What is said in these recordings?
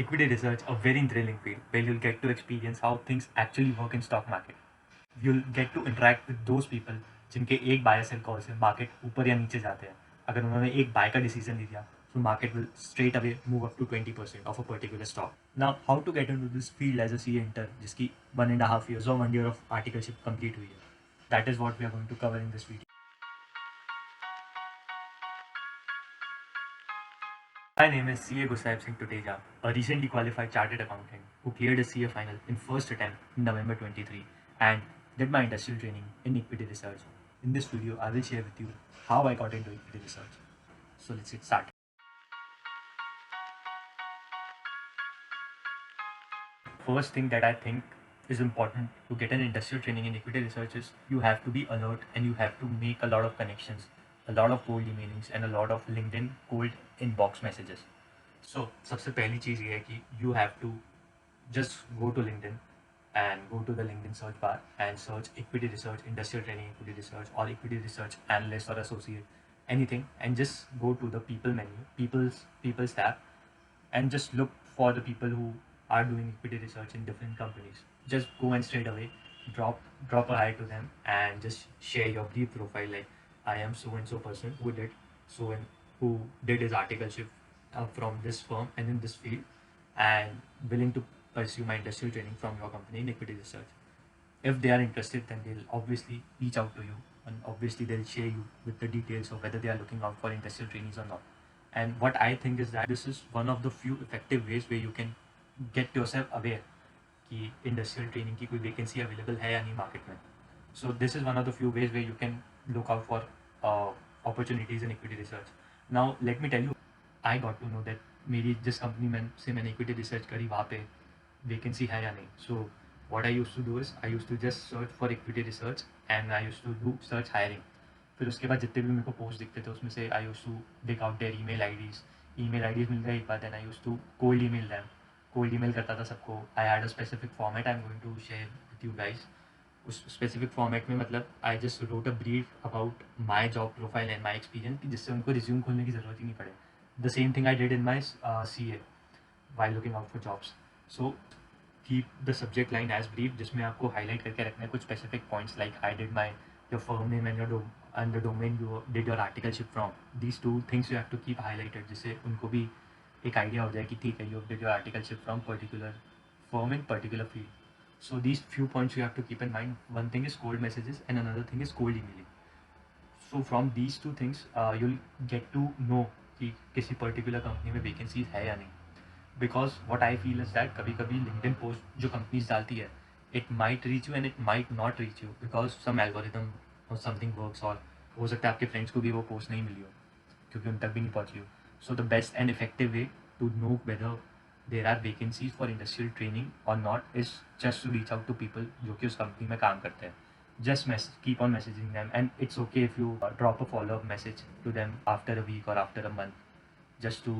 Equity research, a very thrilling field where you'll get to experience how things actually work in stock market. You'll get to interact with those people जिनके एक bye cell call से market ऊपर या नीचे जाते हैं. अगर उन्होंने एक बाय का डिसीजन ले लिया, so market will straight away move up to 20% of a particular stock. Now, how to get into this field as a CA intern, जिसकी 1.5 years or 1 year of articleship complete हुई है. That is what we are going to cover in this video. My name is CA Gusaib Singh Tuteja, a recently qualified chartered accountant who cleared a CA final in first attempt in November 23 and did my industrial training in equity research. In this video, I will share with you how I got into equity research. So let's get started. First thing that I think is important to get an industrial training in equity research is you have to be alert and you have to make a lot of connections, a lot of cold emailings and a lot of LinkedIn cold inbox messages. So सबसे पहली चीज़ ये है कि you have to just go to LinkedIn and go to the LinkedIn search bar and search equity research, industrial training equity research or equity research analyst or associate, anything, and just go to the people menu, people's tab, and just look for the people who are doing equity research in different companies. Just go and straight away drop a hi to them and just share your brief profile, like I am so and so person who did his articleship from this firm and in this field and willing to pursue my industrial training from your company in equity research. If they are interested, then they'll obviously reach out to you and obviously they'll share you with the details of whether they are looking out for industrial trainees or not. And what I think is that this is one of the few effective ways where you can get yourself aware कि industrial training की कोई vacancy available है या नहीं market में. So this is one of the few ways way you can look out for opportunities in equity research. Now let me tell you, I got to know that मेरी जिस company में से मैंने equity research करी वहाँ पे vacancy है या नहीं. सो what I used to do is I used to just search for equity research and I used to do search hiring. फिर उसके बाद जितने भी मेरे को पोस्ट दिखते थे उसमें से I used to dig out their email IDs मिल गए एक बार. then I used to cold email them, cold email करता था सबको. I had a specific format I am going to share with you guys. उस स्पेसिफिक फॉर्मेट में मतलब I just wrote a brief about my job profile and my experience जिससे उनको resume खोलने की ज़रूरत ही नहीं पड़े. The same thing I did in my CA why looking out for jobs. So keep the subject line as brief जिसमें आपको हाईलाइट करके रखना है कुछ specific points like I did my your firm name and your and the domain you did your articleship from. These two things you have to keep highlighted जिससे उनको भी एक आइडिया हो जाए कि ठीक है, you did your articleship from particular firm in particular field. So these few points you have to keep in mind. One thing is cold messages and another thing is cold emailing. So from these two things you'll get to know कि किसी पर्टिकुलर company में vacancies है या नहीं. Because what I feel is that कभी कभी LinkedIn post जो कंपनीज डालती है it might reach you and it might not reach you because some algorithm और समथिंग वर्क्स. और हो सकता है आपके फ्रेंड्स को भी वो पोस्ट नहीं मिली हो क्योंकि उन तक भी नहीं पहुंची हो. So the best and effective way to know whether there are vacancies for industrial training or not is just to reach out to people जो कि उस कंपनी में काम करते हैं. Just keep on messaging them and it's okay if you drop a follow-up message to them after a week or after a month just to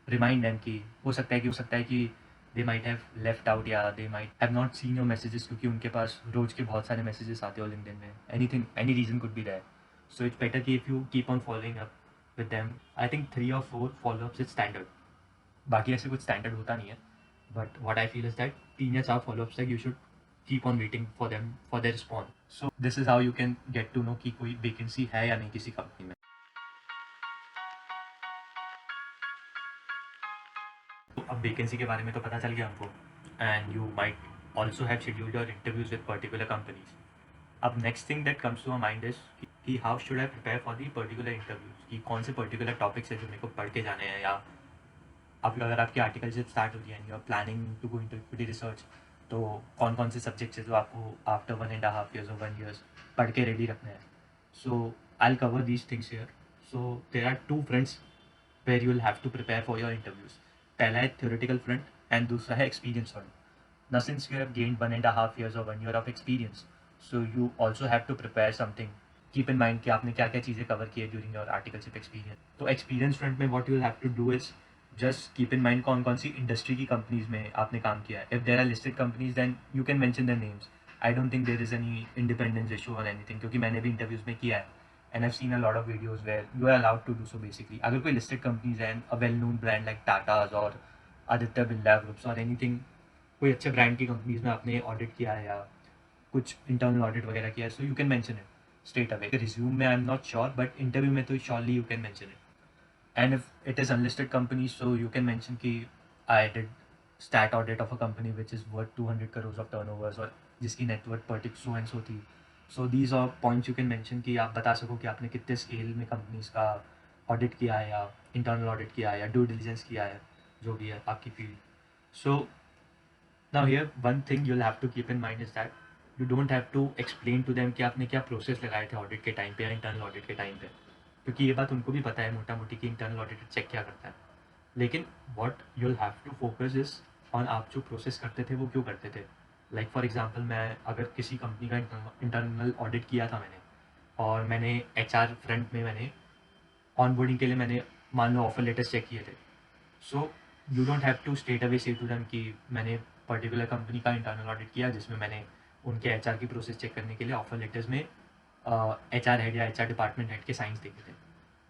remind them कि हो सकता है कि they might have left out या they might have not seen your messages क्योंकि उनके पास रोज के बहुत सारे messages आते हो LinkedIn में. Any reason could be there. So it's better कि if you keep on following up with them. I think 3 or 4 follow-ups is standard. बाकी ऐसे कुछ स्टैंडर्ड होता नहीं है. But what I feel is that 3 या 4 फॉलोअप्स तक you should keep on waiting for them for their response. So this is how you can get to know कि कोई वैकेंसी है या नहीं किसी कंपनी में. तो अब वैकेंसी के बारे में तो पता चल गया हमको and you might also have scheduled your interviews with particular companies. अब next thing that comes to mind is कि how should I prepare for the particular interviews, कि कौन से पर्टिकुलर टॉपिक्स है जो मेरे को पढ़ के जाने हैं. या अब अगर आपकी आर्टिकलशिप स्टार्ट हो रही है and you are planning to go into equity research तो कौन कौन से सब्जेक्ट्स है जो आपको आफ्टर 1.5 years और 1 year पढ़ के रेडी रखने हैं. So I will cover these things here. So there are 2 fronts where you will have to prepare for your interviews. पहला है थ्योरेटिकल फ्रंट एंड दूसरा है experience front. Now since you have gained 1.5 years or 1 year of experience, so you also have to prepare something. Keep in mind कि आपने क्या क्या चीज़ें cover की है ड्यूरिंग योर आर्टिकलशिप एक्सपीरियंस. तो एक्सपीरियंस फ्रंट में what you will have to do is just keep in mind कौन कौन सी इंडस्ट्री की कंपनीज में आपने काम किया है. If there are listed companies then you can mention their names. I don't think there is any independence issue और anything क्योंकि मैंने भी इंटरव्यूज में किया है and I have seen a lot of videos where you are allowed to do so. Basically अगर कोई listed companies हैं, a well known brand like Tatas और आदित्य बिरला ग्रुप्स और एनीथिंग, कोई अच्छे ब्रांड की कंपनीज में आपने ऑडिट किया है या कुछ इंटरनल ऑडिट वगैरह किया है, so you can mention it straight away. Resume में I am not sure, but interview में तो surely you can mention it. And if it is unlisted company, so you can mention कि I did stat audit of a company which is worth 200 crore of turnovers, और जिसकी net worth पर्टिक so and so थी। So these are points you can mention कि आप बता सको कि आपने कितने स्केल में कंपनीज का ऑडिट किया है या इंटरनल ऑडिट किया है या ड्यू डिलिजेंस किया है, जो भी है आपकी field. So now here one thing you'll have to keep in mind is that you don't have to explain to them कि आपने क्या प्रोसेस लगाए थे ऑडिट के टाइम पे या इंटरनल ऑडिट के टाइम पे, क्योंकि ये बात उनको भी पता है मोटा मोटी कि इंटरनल ऑडिटर चेक क्या करता है। लेकिन what you'll have to focus is on आप जो प्रोसेस करते थे वो क्यों करते थे। लाइक फॉर एग्जाम्पल, मैं अगर किसी कंपनी का इंटरनल ऑडिट किया था मैंने, और मैंने HR फ्रंट में मैंने ऑनबोर्डिंग के लिए मैंने मान लो ऑफर लेटर्स चेक किए थे। So you don't have to straight away से टू देम कि मैंने पर्टिकुलर कंपनी का इंटरनल ऑडिट किया जिसमें मैंने उनके HR की प्रोसेस चेक करने के लिए ऑफर लेटर्स में HR हेड या HR डिपार्टमेंट हेड के साइंस देखे थे।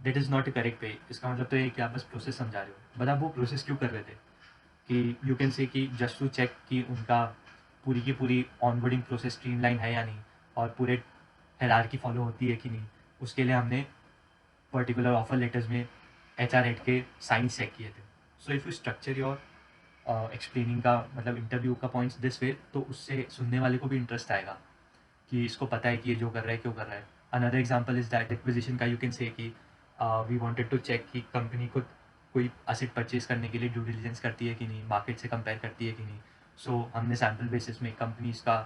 That is not a correct way. इसका मतलब तो ये कि आप बस प्रोसेस समझा रहे हो, बट आप वो प्रोसेस क्यों कर रहे थे कि यू कैन से कि जस्ट टू चेक कि उनका पूरी की पूरी ऑनबोर्डिंग प्रोसेस स्ट्रीमलाइन है या नहीं, और पूरे हायरार्की फॉलो होती है कि नहीं, उसके लिए हमने पर्टिकुलर ऑफर लेटर्स में HR हेड के साइंस चेक किए थे। So if you structure your explaining का मतलब इंटरव्यू का पॉइंट्स दिस वे, तो उससे सुनने वाले को भी इंटरेस्ट आएगा कि इसको पता है कि ये जो कर रहा है क्यों कर रहा है। Another example is that acquisition का, यू कैन से कि वी वांटेड टू चेक कि कंपनी को कोई असेट परचेज करने के लिए ड्यू डिलिजेंस करती है कि नहीं, मार्केट से कंपेयर करती है कि नहीं। सो हमने सैम्पल बेसिस में कंपनीज का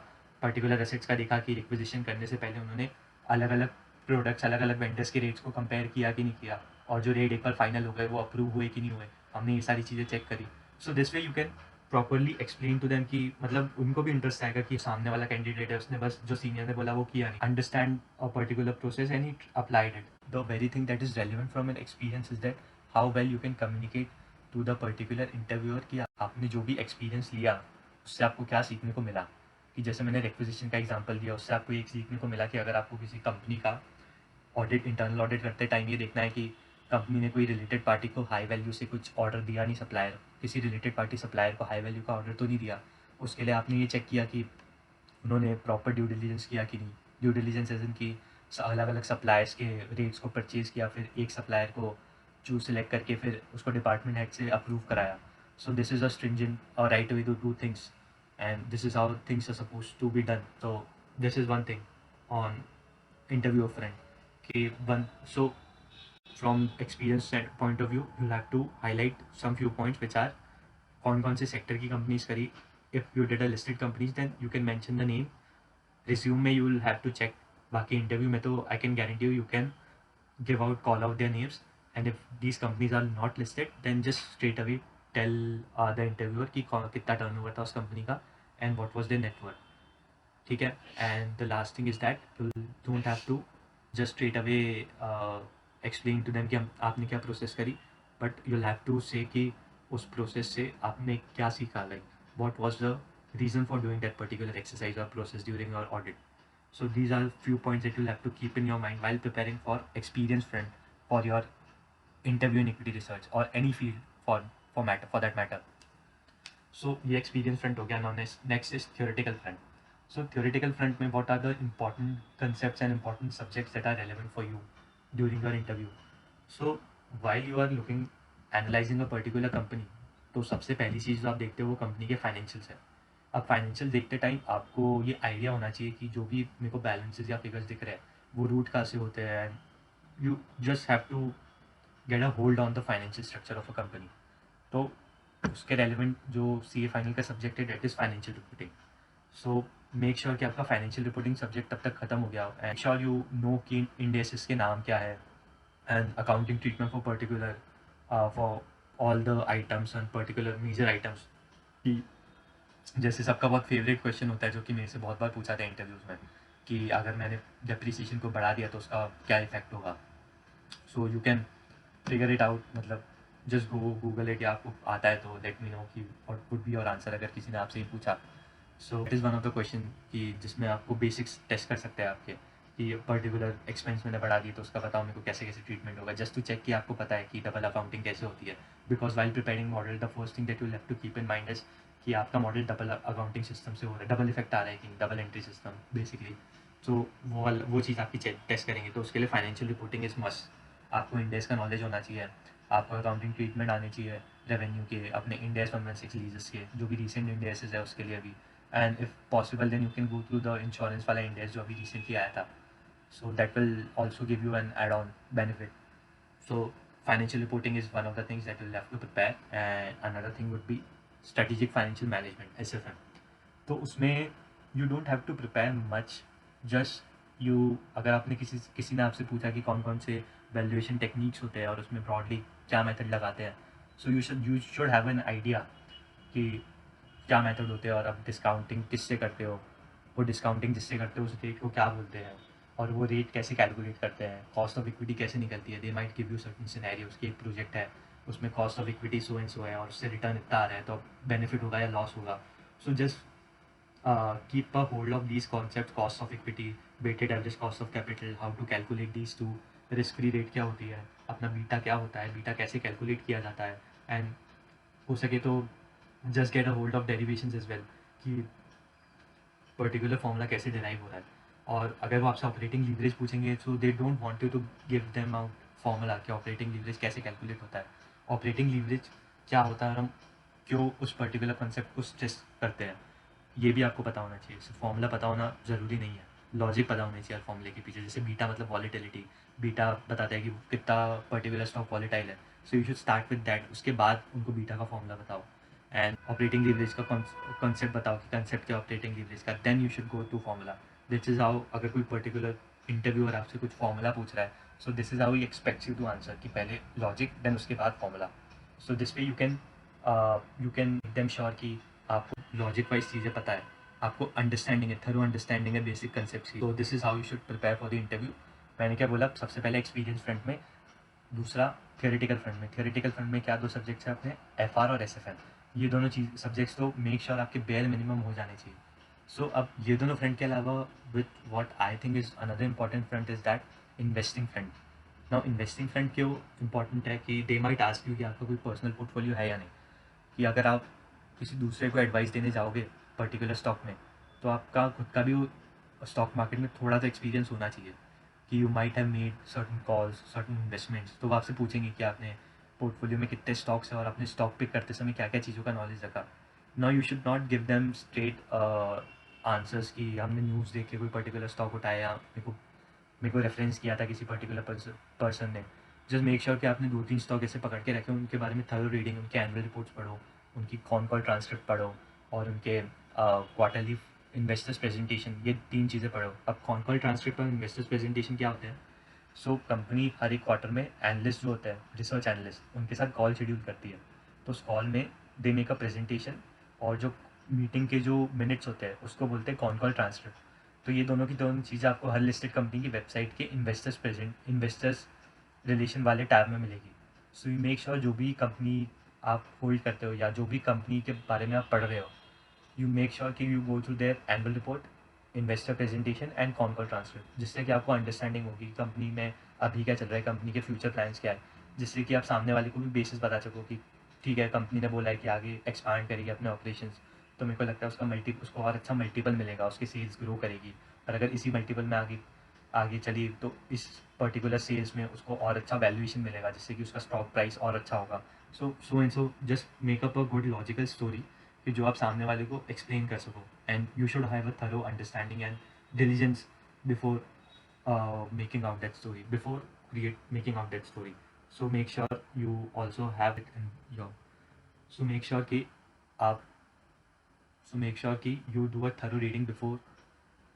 पर्टिकुलर एसेट्स का देखा कि एक्विजिशन करने से पहले उन्होंने अलग अलग प्रोडक्ट्स अलग अलग वेंडर्स के रेट्स को कंपेयर किया कि नहीं किया, और जो रेट एक बार फाइनल हो गए वो अप्रूव हुए कि नहीं हुए, हमने ये सारी चीज़ें चेक करी। So this way you can properly explain to them कि मतलब उनको भी इंटरेस्ट आएगा कि सामने वाला कैंडिडेट है, उसने बस जो सीनियर ने बोला वो किया नहीं, understand a particular process and he applied it. The very thing that is relevant from an experience is that how well you can communicate to the particular interviewer कि आपने जो भी एक्सपीरियंस लिया उससे आपको क्या सीखने को मिला। कि जैसे मैंने रिक्विजिशन का एग्जांपल दिया, उससे आपको एक सीखने को मिला कि अगर आपको किसी कंपनी का ऑडिट इंटरनल ऑडिट करते टाइम ये देखना है कि कंपनी ने कोई रिलेटेड पार्टी को हाई वैल्यू से कुछ ऑर्डर दिया नहीं, सप्लायर किसी रिलेटेड पार्टी सप्लायर को हाई वैल्यू का ऑर्डर तो नहीं दिया, उसके लिए आपने ये चेक किया कि उन्होंने प्रॉपर ड्यू डिलीजेंस किया कि नहीं। ड्यू डिलीजेंस एज इन की अलग अलग सप्लायर्स के रेट्स को परचेज़ किया, फिर एक सप्लायर को चूज सेलेक्ट करके फिर उसको डिपार्टमेंट हेड से अप्रूव कराया। So this is a stringent और right way to do things, and this is how things are suppose to be done. So this is one thing on interview friend कि one. So from experience point of view you'll have to highlight some few points which are कौन कौन से sector की companies करी। If you did a listed companies then you can mention the name. Resume में you will have to check, बाकी interview में तो I can guarantee you can give out call out their names, and if these companies are not listed then just straight away tell the interviewer कि कितना turnover था उस company का and what was their net worth। ठीक है। And the last thing is that you don't have to just straight away explain to them कि हम आपने क्या प्रोसेस करी, बट यूल हैव टू से कि उस प्रोसेस से आपने क्या सीखा, like what was the reason for doing that particular exercise और process during your audit. So these are few points that you'll have to keep in your mind while preparing for experience front for your interview in equity research or any field for that matter. So ये experience front हो गया। Now next is theoretical front. So theoretical front में what are the important concepts and important subjects that are relevant for you during your interview. So while you are looking analyzing a particular company, तो सबसे पहली चीज़ जो आप देखते हो वो company के फाइनेंशियल्स है। अब फाइनेंशियल देखते टाइम आपको ये आइडिया होना चाहिए कि जो भी मेरे को बैलेंसेस या फिगर्स दिख रहे हैं वो रूट कहाँ से होते हैं, and you just have to get a hold on the financial structure of a company. तो उसके रेलिवेंट जो CA फाइनल का सब्जेक्ट है that is financial reporting. So make sure कि आपका फाइनेंशियल रिपोर्टिंग सब्जेक्ट तब तक खत्म हो गया हो, एंड श्योर यू नो कि इंडेसिस के नाम क्या है and accounting treatment for particular for all the items and particular major items. कि जैसे सबका बहुत फेवरेट क्वेश्चन होता है जो कि मेरे से बहुत बार पूछा था इंटरव्यूज़ में कि अगर मैंने डेप्रिसिएशन को बढ़ा दिया तो उसका क्या इफेक्ट होगा। सो you can figure it out, मतलब जस्ट गो गूगल इट, या आपको आता है तो लेट मी नो कि what would be your answer अगर किसी ने आपसे ही पूछा। So it is one of the question कि जिसमें आपको बेसिक्स टेस्ट कर सकते हैं आपके कि पर्टिकुलर एक्सपेंस मैंने बढ़ा दी तो उसका बताओ मेरे को कैसे कैसे ट्रीटमेंट होगा, जस्ट टू चेक कि आपको पता है कि डबल अकाउंटिंग कैसे होती है, because while preparing model the first thing that you have to keep in mind is कि आपका मॉडल डबल अकाउंटिंग सिस्टम से हो रहा है, डबल इफेक्ट आ रहा है कि डबल एंट्री सिस्टम बेसिकली। तो वो चीज़ आपकी टेस्ट करेंगे। तो उसके लिए फाइनेंशियल रिपोर्टिंग इज मस्ट। आपको इंडेस का नॉलेज होना चाहिए, आपको अकाउंटिंग ट्रीटमेंट आनी चाहिए रेवेन्यू के, अपने इंडेस 116 लीजेस के जो भी रिसेंट इंडेस है उसके लिए अभी। And if possible then you can go through the insurance वाला इंडेस जो अभी रिसेंटली आया था, so that will also give you an add-on benefit. So financial reporting is one of the things that you'll have to prepare, and another thing would be strategic financial management, SFM. तो उसमें you don't have to prepare much, just you, अगर आपने किसी ने आपसे पूछा कि कौन कौन से वैल्यूएशन टेक्निक्स होते हैं और उसमें ब्रॉडली क्या मेथड लगाते हैं, सो you should have an idea कि क्या मेथड होते हैं और आप डिस्काउंटिंग किससे करते हो, वो डिस्काउंटिंग जिससे करते हो उस रेट को क्या बोलते हैं, और वो रेट कैसे कैलकुलेट करते हैं, कॉस्ट ऑफ इक्विटी कैसे निकलती है। They might give you certain scenarios कि एक प्रोजेक्ट है उसमें cost of equity so and सो है और उससे रिटर्न इतना आ रहा है, तो बेनिफिट होगा या लॉस होगा। So just keep a hold of these concepts, cost of equity, weighted average cost of capital, how to calculate these two, risk free rate क्या होती है, अपना बीटा क्या होता है, बीटा कैसे कैलकुलेट किया जाता है, एंड हो सके तो just get a hold of derivations as well कि पर्टिकुलर फॉर्मूला कैसे डिराइव हो रहा है। और अगर वो आपसे ऑपरेटिंग लीवरेज पूछेंगे तो they don't want you to give them out formula कि ऑपरेटिंग लीवरेज कैसे कैलकुलेट होता है, ऑपरेटिंग लीवरेज क्या होता है और हम क्यों उस पर्टिकुलर कॉन्सेप्ट को स्ट्रेस करते हैं, ये भी आपको पता होना चाहिए। सिर्फ फॉर्मूला पता होना ज़रूरी नहीं है, लॉजिक पता होना चाहिए फॉर्मूले के पीछे। जैसे बीटा मतलब वॉलीटिलिटी, बीटा बताता है कि कितना पर्टिकुलर स्टॉक वॉलीटाइल है, so you should start with that, उसके बाद उनको बीटा का फॉर्मूला बताओ। एंड ऑपरेटिंग लीवरेज का कॉन्सेप्ट बताओ कि कॉन्सेप्ट क्या ऑपरेटिंग लीवरेज का, then you should go to formula. This is how, अगर कोई पर्टिकुलर इंटरव्यूअर आपसे कुछ फॉर्मूला पूछ रहा है, so this is how he expects you to answer कि पहले लॉजिक देन उसके बाद formula. So this way you can make them sure कि आपको लॉजिक वाइज चीज़ें पता है, आपको अंडरस्टैंडिंग है, थरो अंडरस्टैंडिंग है बेसिक कंसेप्ट की। तो this is how you should prepare for the interview. मैंने क्या बोला, सबसे पहले एक्सपीरियंस फ्रंट में, दूसरा थियोरेटिकल फ्रंट में। थियोरेटिकल फ्रंट में क्या दो सब्जेक्ट्स हैं अपने, एफआर और एसएफएन। ये दोनों चीज़ सब्जेक्ट्स तो मेक श्योर आपके बेयर मिनिमम हो जाने चाहिए। सो अब ये दोनों फ्रंट के अलावा with what I think is another important front is that investing front. Now investing front क्यों इंपॉर्टेंट है कि दे माइट आस्क यू कि आपका कोई पर्सनल पोर्टफोलियो है या नहीं, कि अगर आप किसी दूसरे को एडवाइस देने जाओगे पर्टिकुलर स्टॉक में, तो आपका खुद का भी स्टॉक मार्केट में थोड़ा सा एक्सपीरियंस होना चाहिए कि you might have made certain calls, certain investments. तो वो आपसे पूछेंगे कि आपने पोर्टफोलियो में कितने स्टॉक्स हैं और आपने स्टॉक पिक करते समय क्या क्या चीज़ों का नॉलेज रखा। Now you should not give them straight answers कि हमने न्यूज़ देख के कोई पर्टिकुलर स्टॉक उठाया या मेरे को रेफरेंस किया था किसी पर्टिकुलर पर्सन ने। जस्ट मेक श्योर कि आपने 2-3 स्टॉक ऐसे पकड़ के रखे, उनके बारे में थरो रीडिंग, उनके एनुअल रिपोर्ट्स पढ़ो, उनकी कॉन कॉल ट्रांसक्रिप्ट पढ़ो, और उनके क्वार्टरली इन्वेस्टर्स प्रेजेंटेशन, ये 3 चीज़ें पढ़ो। अब कॉन कॉल ट्रांसक्रिप्ट और इन्वेस्टर्स प्रेजेंटेशन क्या होते हैं? सो कंपनी हर एक क्वार्टर में एनालिस्ट जो होता है, रिसर्च एनालिस्ट, उनके साथ कॉल शेड्यूल करती है। तो उस कॉल में दे मेक अ प्रेजेंटेशन, और जो मीटिंग के जो मिनट्स होते हैं उसको बोलते हैं कॉन कॉल ट्रांसक्रिप्ट। तो ये दोनों चीज़ें आपको हर लिस्टेड कंपनी की वेबसाइट के इन्वेस्टर्स रिलेशन वाले टैब में मिलेगी। सो यू मेक श्योर जो भी कंपनी आप होल्ड करते हो या जो भी कंपनी के बारे में आप पढ़ रहे हो, यू मेक श्योर कि you go through their annual report, investor presentation and con call transcript, जिससे कि आपको अंडरस्टैंडिंग होगी कंपनी में अभी क्या चल रहा है, कंपनी के फ्यूचर प्लान्स क्या है, जिससे कि आप सामने वाले को भी बेसिस बता सको कि ठीक है कंपनी ने बोला है कि आगे एक्सपांड करेगी अपने ऑपरेशंस, तो मेरे को लगता है उसको और अच्छा मल्टीपल मिलेगा, उसकी सेल्स ग्रो करेगी। और अगर इसी मल्टीपल में आगे आगे चली तो इस पर्टिकुलर सेल्स में उसको और अच्छा वैल्यूएशन मिलेगा, जिससे कि उसका स्टॉक प्राइस और अच्छा होगा। So just makeup a good logical story कि जो आप सामने वाले को एक्सप्लेन कर सको, and you should have a thorough understanding and diligence before making out that story, before making out that story. So make sure you also have it in your, so make sure कि आप so make sure कि you do a thorough reading before,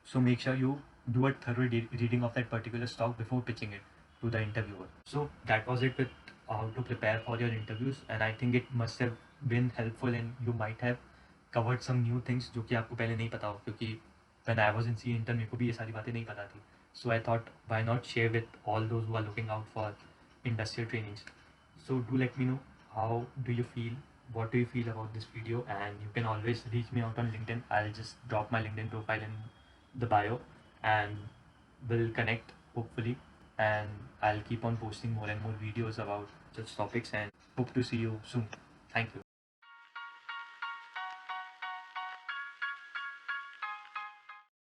so make sure you do a thorough reading of that particular stock before pitching it to the interviewer. So that was it with how to prepare for your interviews, and I think it must have been helpful and you might have covered some new things जो कि आपको पहले नहीं पता हो, क्योंकि when I was in C intern मेरे को भी ये सारी बातें नहीं पता थी। So I thought why not share with all those who are looking out for industrial trainings. So do let me know how do you feel, what do you feel about this video, and you can always reach me out on LinkedIn. I'll just drop my LinkedIn profile in the bio and we'll connect hopefully. and I'll keep on posting more and more videos about such topics and hope to see you soon. Thank you.